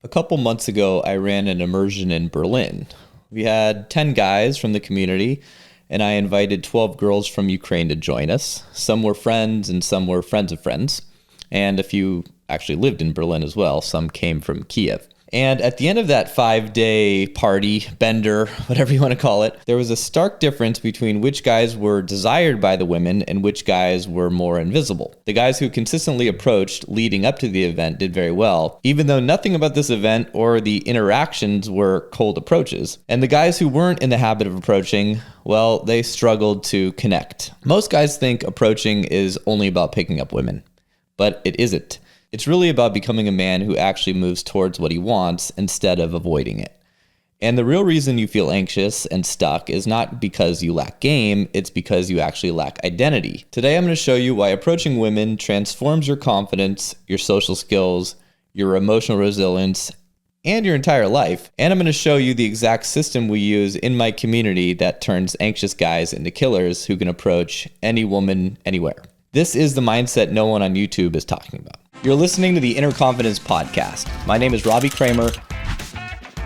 A couple months ago, I ran an immersion in Berlin. We had 10 guys from the community, and I invited 12 girls from Ukraine to join us. Some were friends, and some were friends of friends. And a few actually lived in Berlin as well. Some came from Kiev. And at the end of that 5-day party, bender, whatever you want to call it, there was a stark difference between which guys were desired by the women and which guys were more invisible. The guys who consistently approached leading up to the event did very well, even though nothing about this event or the interactions were cold approaches. And the guys who weren't in the habit of approaching, well, they struggled to connect. Most guys think approaching is only about picking up women, but it isn't. It's really about becoming a man who actually moves towards what he wants instead of avoiding it. And the real reason you feel anxious and stuck is not because you lack game, it's because you actually lack identity. Today I'm going to show you why approaching women transforms your confidence, your social skills, your emotional resilience, and your entire life. And I'm going to show you the exact system we use in my community that turns anxious guys into killers who can approach any woman anywhere. This is the mindset no one on YouTube is talking about. You're listening to the Inner Confidence Podcast. My name is Robbie Kramer.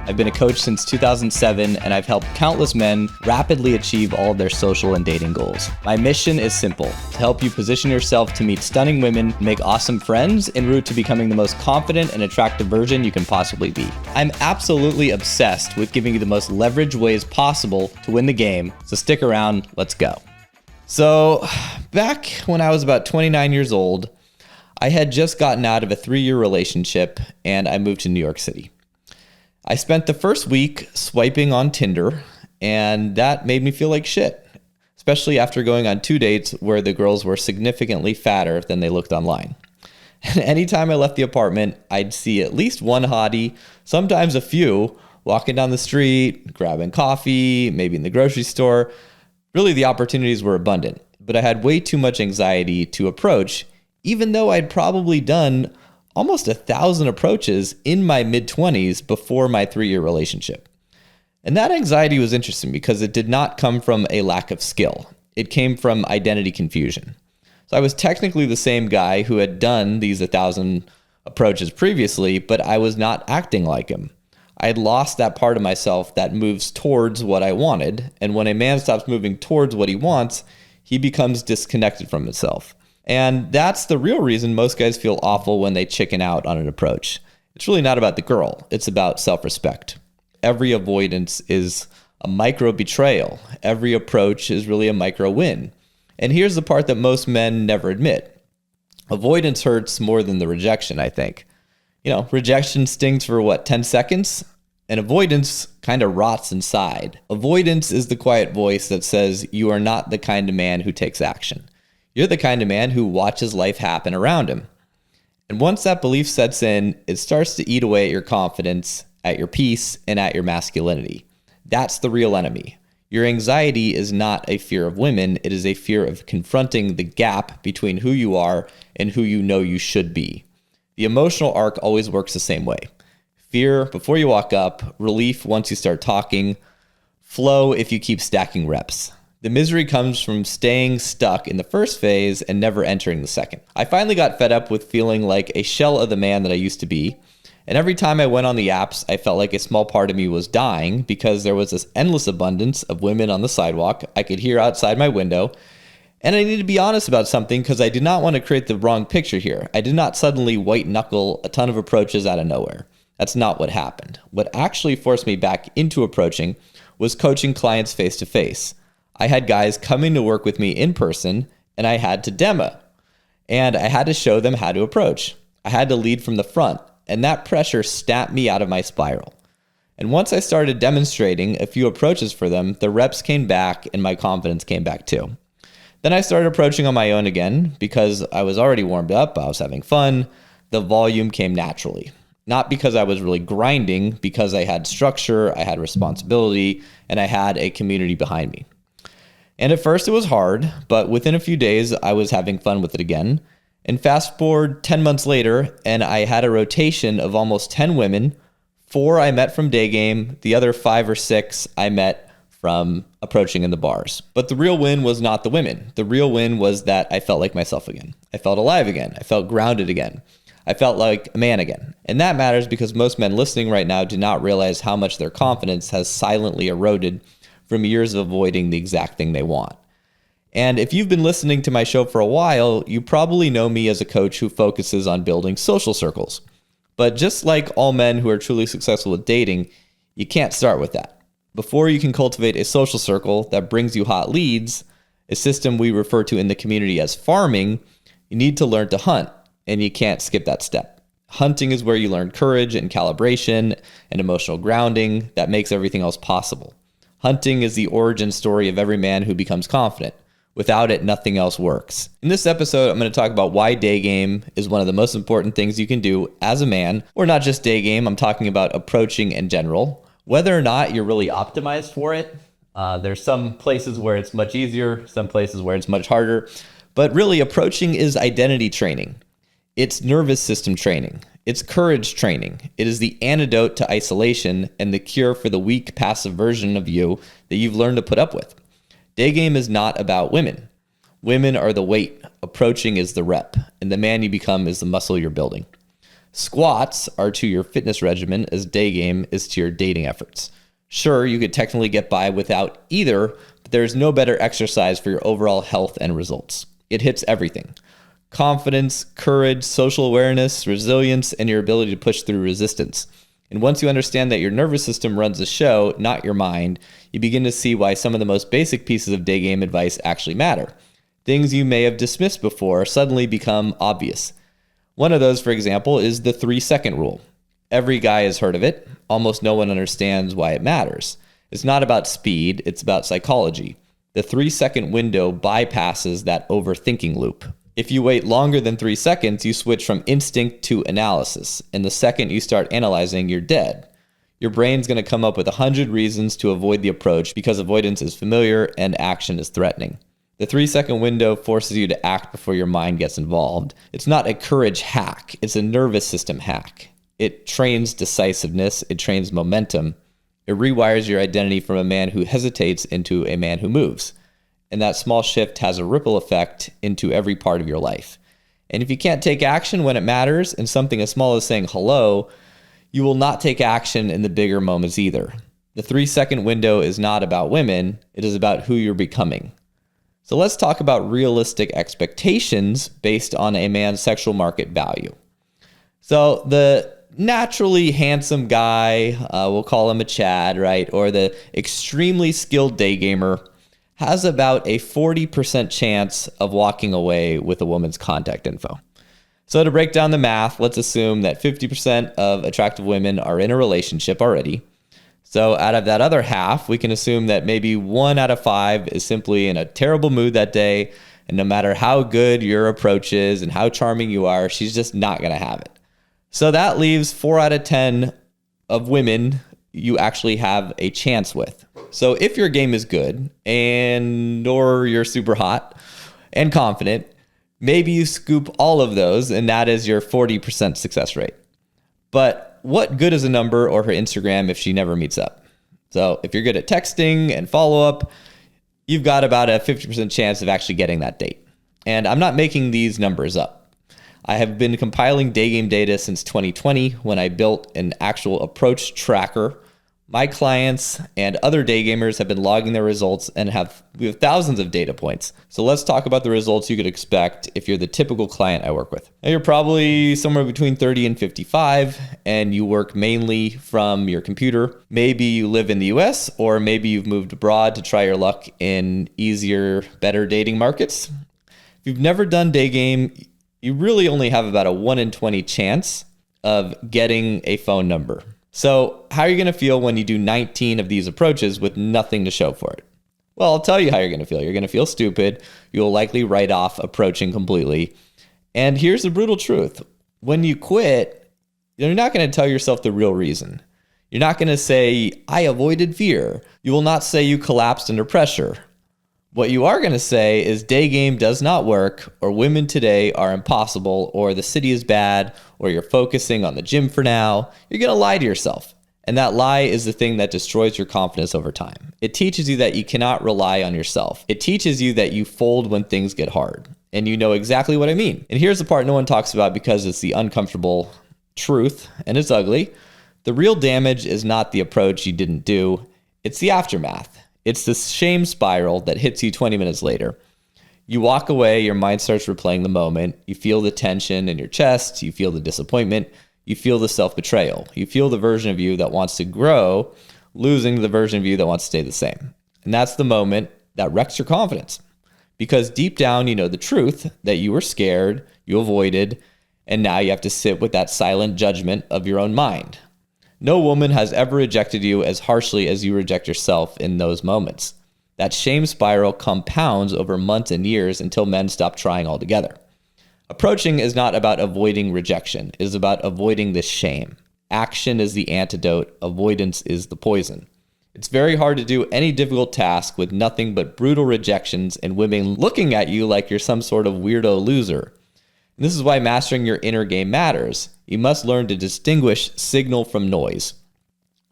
I've been a coach since 2007, and I've helped countless men rapidly achieve all of their social and dating goals. My mission is simple: to help you position yourself to meet stunning women, make awesome friends, en route to becoming the most confident and attractive version you can possibly be. I'm absolutely obsessed with giving you the most leveraged ways possible to win the game, so stick around, let's go. So, back when I was about 29 years old, I had just gotten out of a 3-year relationship and I moved to New York City. I spent the first week swiping on Tinder, and that made me feel like shit, especially after going on 2 dates where the girls were significantly fatter than they looked online. And anytime I left the apartment, I'd see at least one hottie, sometimes a few, walking down the street, grabbing coffee, maybe in the grocery store. Really, the opportunities were abundant, but I had way too much anxiety to approach, even though I'd probably done almost 1,000 approaches in my mid-20s before my 3-year relationship. And that anxiety was interesting because it did not come from a lack of skill. It came from identity confusion. So I was technically the same guy who had done these 1,000 approaches previously, but I was not acting like him. I had lost that part of myself that moves towards what I wanted. And when a man stops moving towards what he wants, he becomes disconnected from himself. And that's the real reason most guys feel awful when they chicken out on an approach. It's really not about the girl. It's about self-respect. Every avoidance is a micro betrayal. Every approach is really a micro win. And here's the part that most men never admit. Avoidance hurts more than the rejection, I think. Rejection stings for 10 seconds? And avoidance kind of rots inside. Avoidance is the quiet voice that says you are not the kind of man who takes action. You're the kind of man who watches life happen around him. And once that belief sets in, it starts to eat away at your confidence, at your peace, and at your masculinity. That's the real enemy. Your anxiety is not a fear of women. It is a fear of confronting the gap between who you are and who you know you should be. The emotional arc always works the same way. Fear before you walk up, relief once you start talking, flow if you keep stacking reps. The misery comes from staying stuck in the first phase and never entering the second. I finally got fed up with feeling like a shell of the man that I used to be. And every time I went on the apps, I felt like a small part of me was dying because there was this endless abundance of women on the sidewalk I could hear outside my window. And I needed to be honest about something because I did not want to create the wrong picture here. I did not suddenly white knuckle a ton of approaches out of nowhere. That's not what happened. What actually forced me back into approaching was coaching clients face to face. I had guys coming to work with me in person, and I had to demo. And I had to show them how to approach. I had to lead from the front, and that pressure snapped me out of my spiral. And once I started demonstrating a few approaches for them, the reps came back and my confidence came back too. Then I started approaching on my own again because I was already warmed up, I was having fun, the volume came naturally. Not because I was really grinding, because I had structure, I had responsibility, and I had a community behind me. And at first it was hard, but within a few days, I was having fun with it again. And fast forward 10 months later, and I had a rotation of almost 10 women. 4 I met from day game, the other 5 or 6 I met from approaching in the bars. But the real win was not the women. The real win was that I felt like myself again. I felt alive again. I felt grounded again. I felt like a man again. And that matters because most men listening right now do not realize how much their confidence has silently eroded from years of avoiding the exact thing they want. And if you've been listening to my show for a while, you probably know me as a coach who focuses on building social circles. But just like all men who are truly successful at dating, you can't start with that. Before you can cultivate a social circle that brings you hot leads, a system we refer to in the community as farming, you need to learn to hunt, and you can't skip that step. Hunting is where you learn courage and calibration and emotional grounding that makes everything else possible. Hunting is the origin story of every man who becomes confident. Without it, nothing else works. In this episode, I'm going to talk about why day game is one of the most important things you can do as a man, or not just day game, I'm talking about approaching in general. Whether or not you're really optimized for it, there's some places where it's much easier, some places where it's much harder, but really approaching is identity training. It's nervous system training. It's courage training. It is the antidote to isolation and the cure for the weak, passive version of you that you've learned to put up with. Day game is not about women. Women are the weight. Approaching is the rep. And the man you become is the muscle you're building. Squats are to your fitness regimen as day game is to your dating efforts. Sure, you could technically get by without either, but there's no better exercise for your overall health and results. It hits everything. Confidence, courage, social awareness, resilience, and your ability to push through resistance. And once you understand that your nervous system runs the show, not your mind, you begin to see why some of the most basic pieces of day game advice actually matter. Things you may have dismissed before suddenly become obvious. One of those, for example, is the 3-second rule. Every guy has heard of it. Almost no one understands why it matters. It's not about speed, it's about psychology. The 3-second window bypasses that overthinking loop. If you wait longer than 3 seconds, you switch from instinct to analysis. And the second you start analyzing, you're dead. Your brain's going to come up with 100 reasons to avoid the approach because avoidance is familiar and action is threatening. The 3-second window forces you to act before your mind gets involved. It's not a courage hack. It's a nervous system hack. It trains decisiveness. It trains momentum. It rewires your identity from a man who hesitates into a man who moves. And that small shift has a ripple effect into every part of your life. And if you can't take action when it matters, and something as small as saying hello, you will not take action in the bigger moments either. The 3-second window is not about women, it is about who you're becoming. So let's talk about realistic expectations based on a man's sexual market value. So the naturally handsome guy, we'll call him a Chad, right? Or the extremely skilled day gamer has about a 40% chance of walking away with a woman's contact info. So to break down the math, let's assume that 50% of attractive women are in a relationship already. So out of that other half, we can assume that maybe 1 out of 5 is simply in a terrible mood that day, and no matter how good your approach is and how charming you are, she's just not going to have it. So that leaves 4 out of 10 of women you actually have a chance with. So if your game is good or you're super hot and confident, maybe you scoop all of those and that is your 40% success rate. But what good is a number or her Instagram if she never meets up? So if you're good at texting and follow up, you've got about a 50% chance of actually getting that date. And I'm not making these numbers up. I have been compiling day game data since 2020 when I built an actual approach tracker. My clients and other day gamers have been logging their results and we have thousands of data points. So let's talk about the results you could expect if you're the typical client I work with. Now you're probably somewhere between 30 and 55 and you work mainly from your computer. Maybe you live in the US or maybe you've moved abroad to try your luck in easier, better dating markets. If you've never done day game, you really only have about a 1 in 20 chance of getting a phone number. So how are you going to feel when you do 19 of these approaches with nothing to show for it? Well, I'll tell you how you're going to feel. You're going to feel stupid. You'll likely write off approaching completely. And here's the brutal truth. When you quit, you're not going to tell yourself the real reason. You're not going to say, I avoided fear. You will not say you collapsed under pressure. What you are going to say is day game does not work, or women today are impossible, or the city is bad, or you're focusing on the gym for now. You're going to lie to yourself. And that lie is the thing that destroys your confidence over time. It teaches you that you cannot rely on yourself. It teaches you that you fold when things get hard. And you know exactly what I mean. And here's the part no one talks about because it's the uncomfortable truth and it's ugly. The real damage is not the approach you didn't do, it's the aftermath. It's the shame spiral that hits you 20 minutes later. You walk away, your mind starts replaying the moment. You feel the tension in your chest. You feel the disappointment. You feel the self-betrayal. You feel the version of you that wants to grow, losing the version of you that wants to stay the same. And that's the moment that wrecks your confidence. Because deep down, you know the truth that you were scared, you avoided, and now you have to sit with that silent judgment of your own mind. No woman has ever rejected you as harshly as you reject yourself in those moments. That shame spiral compounds over months and years until men stop trying altogether. Approaching is not about avoiding rejection. It is about avoiding the shame. Action is the antidote. Avoidance is the poison. It's very hard to do any difficult task with nothing but brutal rejections and women looking at you like you're some sort of weirdo loser. And this is why mastering your inner game matters. You must learn to distinguish signal from noise.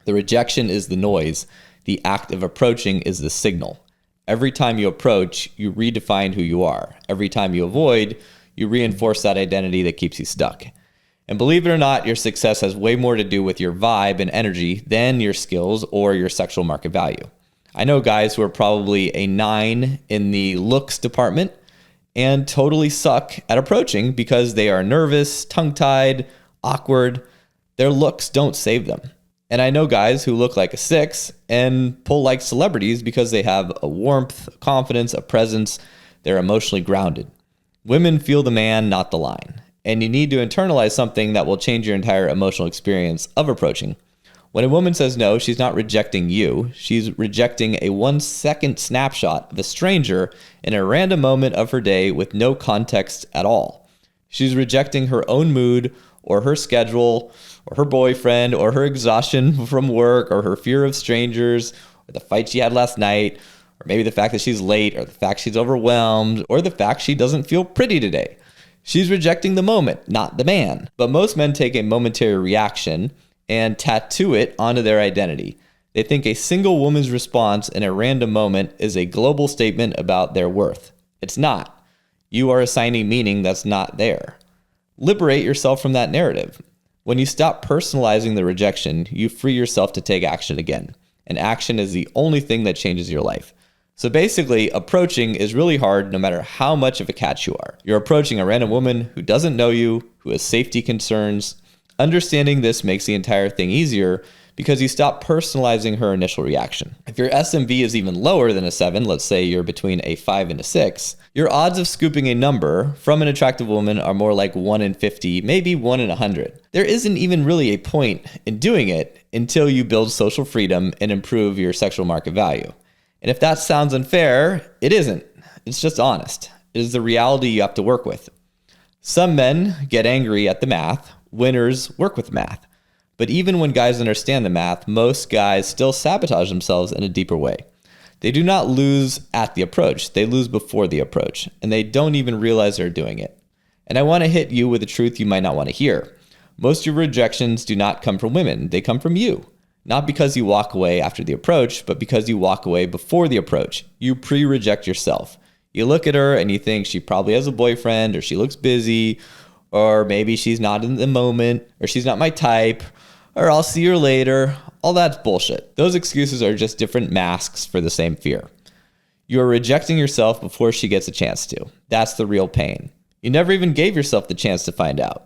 The rejection is the noise. The act of approaching is the signal. Every time you approach, you redefine who you are. Every time you avoid, you reinforce that identity that keeps you stuck. And believe it or not, your success has way more to do with your vibe and energy than your skills or your sexual market value. I know guys who are probably a 9 in the looks department and totally suck at approaching because they are nervous, tongue-tied, awkward. Their looks don't save them. And I know guys who look like a 6 and pull like celebrities because they have a warmth, a confidence, a presence. They're emotionally grounded. Women feel the man, not the line. And you need to internalize something that will change your entire emotional experience of approaching. When a woman says no, she's not rejecting you. She's rejecting a 1-second snapshot of a stranger in a random moment of her day with no context at all. She's rejecting her own mood or her schedule or her boyfriend or her exhaustion from work or her fear of strangers or the fight she had last night or maybe the fact that she's late or the fact she's overwhelmed or the fact she doesn't feel pretty today. She's rejecting the moment, not the man. But most men take a momentary reaction and tattoo it onto their identity. They think a single woman's response in a random moment is a global statement about their worth. It's not. You are assigning meaning that's not there. Liberate yourself from that narrative. When you stop personalizing the rejection, you free yourself to take action again. And action is the only thing that changes your life. So basically, approaching is really hard no matter how much of a catch you are. You're approaching a random woman who doesn't know you, who has safety concerns. Understanding this makes the entire thing easier because you stop personalizing her initial reaction. If your SMV is even lower than a 7, let's say you're between a 5 and a 6, your odds of scooping a number from an attractive woman are more like 1 in 50, maybe 1 in 100. There isn't even really a point in doing it until you build social freedom and improve your sexual market value. And if that sounds unfair, it isn't. It's just honest. It is the reality you have to work with. Some men get angry at the math. Winners work with math. But even when guys understand the math, most guys still sabotage themselves in a deeper way. They do not lose at the approach. They lose before the approach. And they don't even realize they're doing it. And I want to hit you with a truth you might not want to hear. Most of your rejections do not come from women. They come from you. Not because you walk away after the approach, but because you walk away before the approach. You pre-reject yourself. You look at her and you think she probably has a boyfriend, or she looks busy, or maybe she's not in the moment, or she's not my type, or I'll see her later. All that's bullshit. Those excuses are just different masks for the same fear. You are rejecting yourself before she gets a chance to. That's the real pain. You never even gave yourself the chance to find out.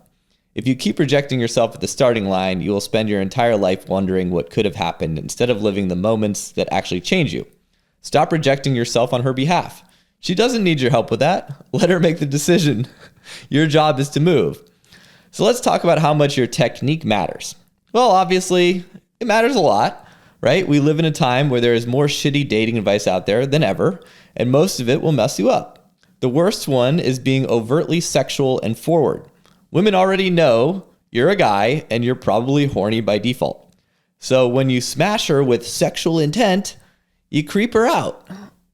If you keep rejecting yourself at the starting line, you will spend your entire life wondering what could have happened instead of living the moments that actually change you. Stop rejecting yourself on her behalf. She doesn't need your help with that. Let her make the decision. Your job is to move. So let's talk about how much your technique matters. Well, obviously, it matters a lot, right? We live in a time where there is more shitty dating advice out there than ever, and most of it will mess you up. The worst one is being overtly sexual and forward. Women already know you're a guy and you're probably horny by default. So when you smash her with sexual intent, you creep her out.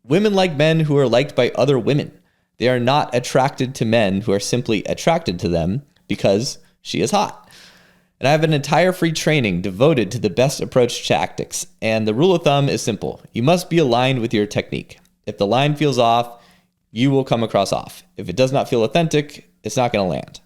Women like men who are liked by other women. They are not attracted to men who are simply attracted to them because she is hot. And I have an entire free training devoted to the best approach tactics. And the rule of thumb is simple. You must be aligned with your technique. If the line feels off, you will come across off. If it does not feel authentic, it's not going to land.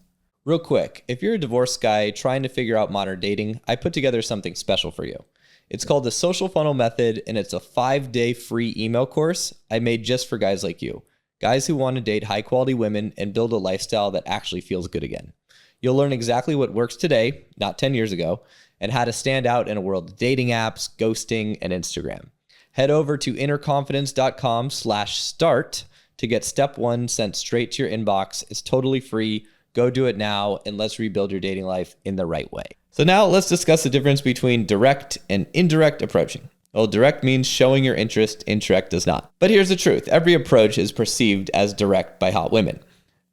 Real quick, if you're a divorced guy trying to figure out modern dating, I put together something special for you. It's called the Social Funnel Method, and it's a 5-day free email course I made just for guys like you. Guys who want to date high-quality women and build a lifestyle that actually feels good again. You'll learn exactly what works today, not 10 years ago, and how to stand out in a world of dating apps, ghosting, and Instagram. Head over to innerconfidence.com/start to get step 1 sent straight to your inbox. It's totally free. Go do it now, and let's rebuild your dating life in the right way. So now let's discuss the difference between direct and indirect approaching. Well, direct means showing your interest, indirect does not. But here's the truth. Every approach is perceived as direct by hot women.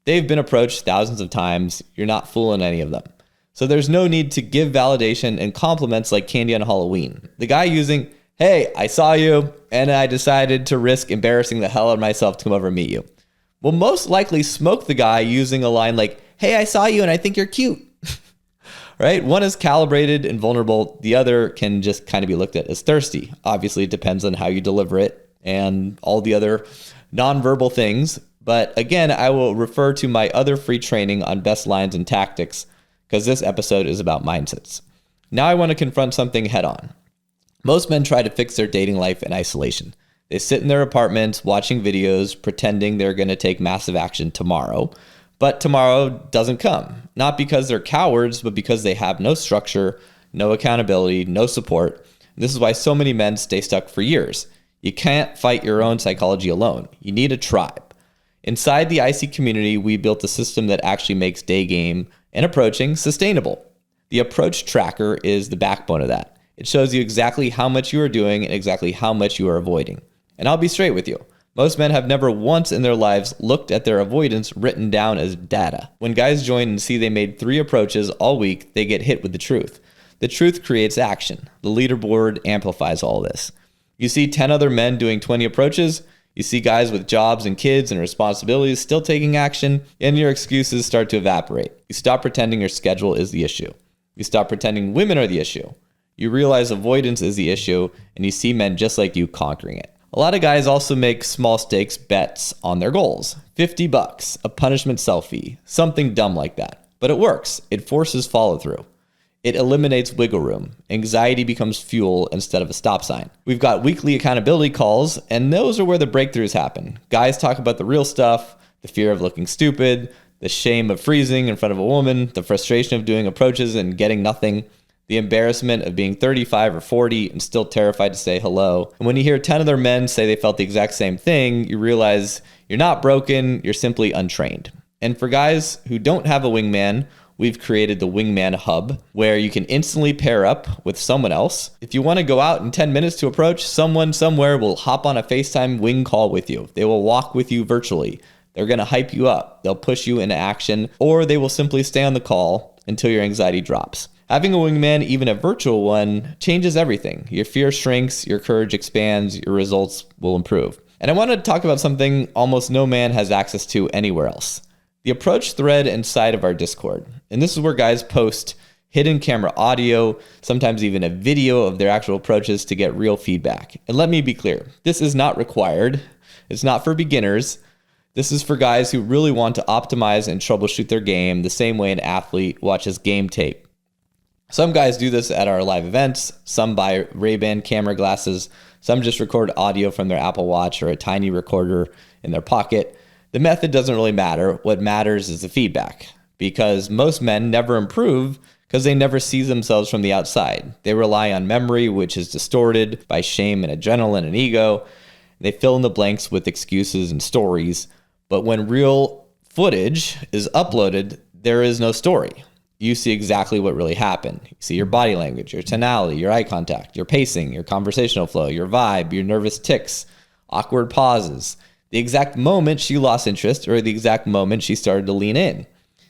They've been approached thousands of times. You're not fooling any of them. So there's no need to give validation and compliments like candy on Halloween. The guy using, hey, I saw you, and I decided to risk embarrassing the hell out of myself to come over and meet you, will most likely smoke the guy using a line like, hey, I saw you and I think you're cute. Right? One is calibrated and vulnerable. The other can just kind of be looked at as thirsty. Obviously, it depends on how you deliver it and all the other nonverbal things. But again, I will refer to my other free training on best lines and tactics because this episode is about mindsets. Now I want to confront something head on. Most men try to fix their dating life in isolation. They sit in their apartments watching videos, pretending they're going to take massive action tomorrow. But tomorrow doesn't come, not because they're cowards, but because they have no structure, no accountability, no support. This is why so many men stay stuck for years. You can't fight your own psychology alone. You need a tribe. Inside the IC community, we built a system that actually makes day game and approaching sustainable. The approach tracker is the backbone of that. It shows you exactly how much you are doing and exactly how much you are avoiding. And I'll be straight with you. Most men have never once in their lives looked at their avoidance written down as data. When guys join and see they made 3 approaches all week, they get hit with the truth. The truth creates action. The leaderboard amplifies all this. You see 10 other men doing 20 approaches, you see guys with jobs and kids and responsibilities still taking action, and your excuses start to evaporate. You stop pretending your schedule is the issue. You stop pretending women are the issue. You realize avoidance is the issue, and you see men just like you conquering it. A lot of guys also make small stakes bets on their goals. $50, a punishment selfie, something dumb like that. But it works. It forces follow through. It eliminates wiggle room. Anxiety becomes fuel instead of a stop sign. We've got weekly accountability calls, and those are where the breakthroughs happen. Guys talk about the real stuff, the fear of looking stupid, the shame of freezing in front of a woman, the frustration of doing approaches and getting nothing, the embarrassment of being 35 or 40 and still terrified to say hello. And when you hear 10 other men say they felt the exact same thing, you realize you're not broken, you're simply untrained. And for guys who don't have a wingman, we've created the Wingman Hub, where you can instantly pair up with someone else. If you want to go out in 10 minutes to approach, someone somewhere will hop on a FaceTime wing call with you. They will walk with you virtually. They're going to hype you up. They'll push you into action, or they will simply stay on the call until your anxiety drops. Having a wingman, even a virtual one, changes everything. Your fear shrinks, your courage expands, your results will improve. And I wanted to talk about something almost no man has access to anywhere else. The approach thread inside of our Discord. And this is where guys post hidden camera audio, sometimes even a video of their actual approaches to get real feedback. And let me be clear, this is not required. It's not for beginners. This is for guys who really want to optimize and troubleshoot their game the same way an athlete watches game tape. Some guys do this at our live events, some buy Ray-Ban camera glasses, some just record audio from their Apple Watch or a tiny recorder in their pocket. The method doesn't really matter. What matters is the feedback, because most men never improve because they never see themselves from the outside. They rely on memory, which is distorted by shame and adrenaline and ego. They fill in the blanks with excuses and stories, but when real footage is uploaded, there is no story. You see exactly what really happened. You see your body language, your tonality, your eye contact, your pacing, your conversational flow, your vibe, your nervous tics, awkward pauses, the exact moment she lost interest or the exact moment she started to lean in.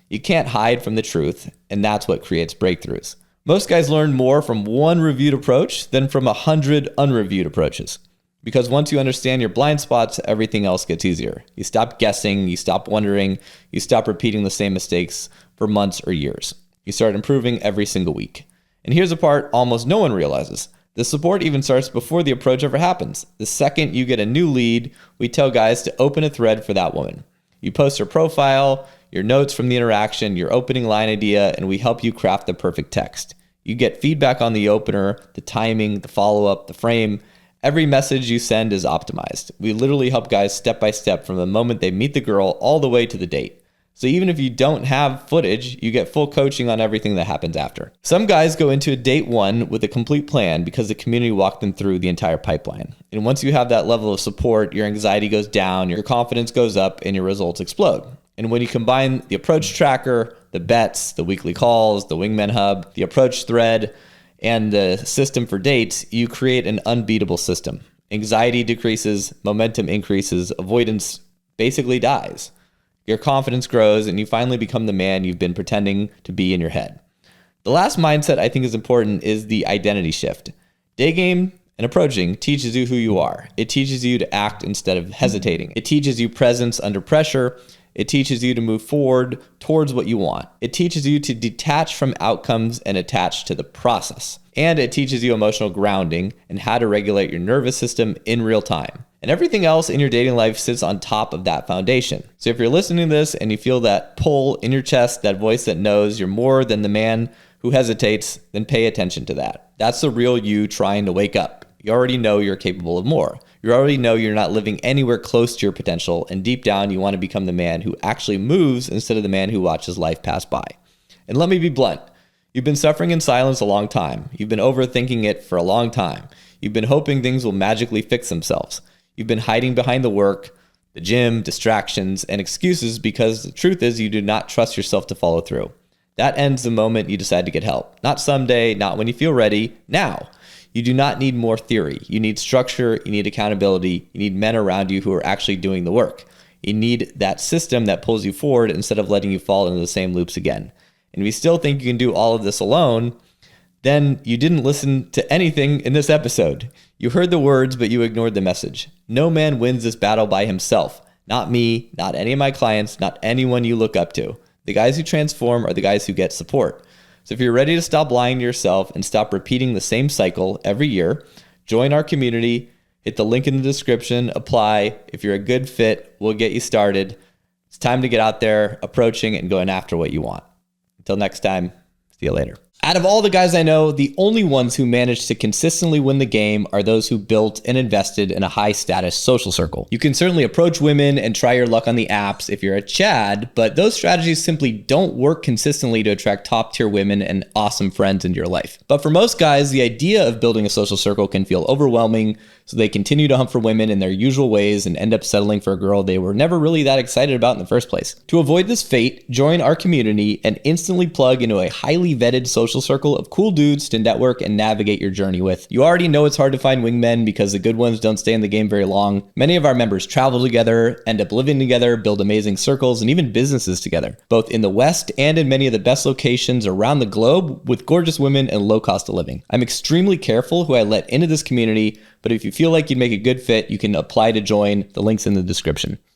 You can't hide from the truth, and that's what creates breakthroughs. Most guys learn more from one reviewed approach than from 100 unreviewed approaches. Because once you understand your blind spots, everything else gets easier. You stop guessing, you stop wondering, you stop repeating the same mistakes for months or years. You start improving every single week. And here's the part almost no one realizes. The support even starts before the approach ever happens. The second you get a new lead, we tell guys to open a thread for that woman. You post her profile, your notes from the interaction, your opening line idea, and we help you craft the perfect text. You get feedback on the opener, the timing, the follow-up, the frame. Every message you send is optimized. We literally help guys step by step from the moment they meet the girl all the way to the date. So even if you don't have footage, you get full coaching on everything that happens after. Some guys go into a date one with a complete plan because the community walked them through the entire pipeline. And once you have that level of support, your anxiety goes down, your confidence goes up, and your results explode. And when you combine the approach tracker, the bets, the weekly calls, the wingman hub, the approach thread, and the system for dates, you create an unbeatable system. Anxiety decreases, momentum increases, avoidance basically dies. Your confidence grows, and you finally become the man you've been pretending to be in your head. The last mindset I think is important is the identity shift. Day game and approaching teaches you who you are. It teaches you to act instead of hesitating. It teaches you presence under pressure. It teaches you to move forward towards what you want. It teaches you to detach from outcomes and attach to the process. And it teaches you emotional grounding and how to regulate your nervous system in real time. And everything else in your dating life sits on top of that foundation. So if you're listening to this and you feel that pull in your chest, that voice that knows you're more than the man who hesitates, then pay attention to that. That's the real you trying to wake up. You already know you're capable of more. You already know you're not living anywhere close to your potential, and deep down you want to become the man who actually moves instead of the man who watches life pass by. And let me be blunt. You've been suffering in silence a long time. You've been overthinking it for a long time. You've been hoping things will magically fix themselves. You've been hiding behind the work, the gym, distractions, and excuses because the truth is you do not trust yourself to follow through. That ends the moment you decide to get help. Not someday, not when you feel ready, now. You do not need more theory. You need structure, you need accountability, you need men around you who are actually doing the work. You need that system that pulls you forward instead of letting you fall into the same loops again. And if you still think you can do all of this alone, then you didn't listen to anything in this episode. You heard the words, but you ignored the message. No man wins this battle by himself. Not me, not any of my clients, not anyone you look up to. The guys who transform are the guys who get support. So if you're ready to stop lying to yourself and stop repeating the same cycle every year, join our community, hit the link in the description, apply. If you're a good fit, we'll get you started. It's time to get out there, approaching and going after what you want. Until next time, see you later. Out of all the guys I know, the only ones who managed to consistently win the game are those who built and invested in a high-status social circle. You can certainly approach women and try your luck on the apps if you're a Chad, but those strategies simply don't work consistently to attract top-tier women and awesome friends into your life. But for most guys, the idea of building a social circle can feel overwhelming, so they continue to hunt for women in their usual ways and end up settling for a girl they were never really that excited about in the first place. To avoid this fate, join our community and instantly plug into a highly vetted social circle of cool dudes to network and navigate your journey with. You already know it's hard to find wingmen because the good ones don't stay in the game very long. Many of our members travel together, end up living together, build amazing circles, and even businesses together, both in the West and in many of the best locations around the globe with gorgeous women and low cost of living. I'm extremely careful who I let into this community, but if you feel like you'd make a good fit, you can apply to join. The link's in the description.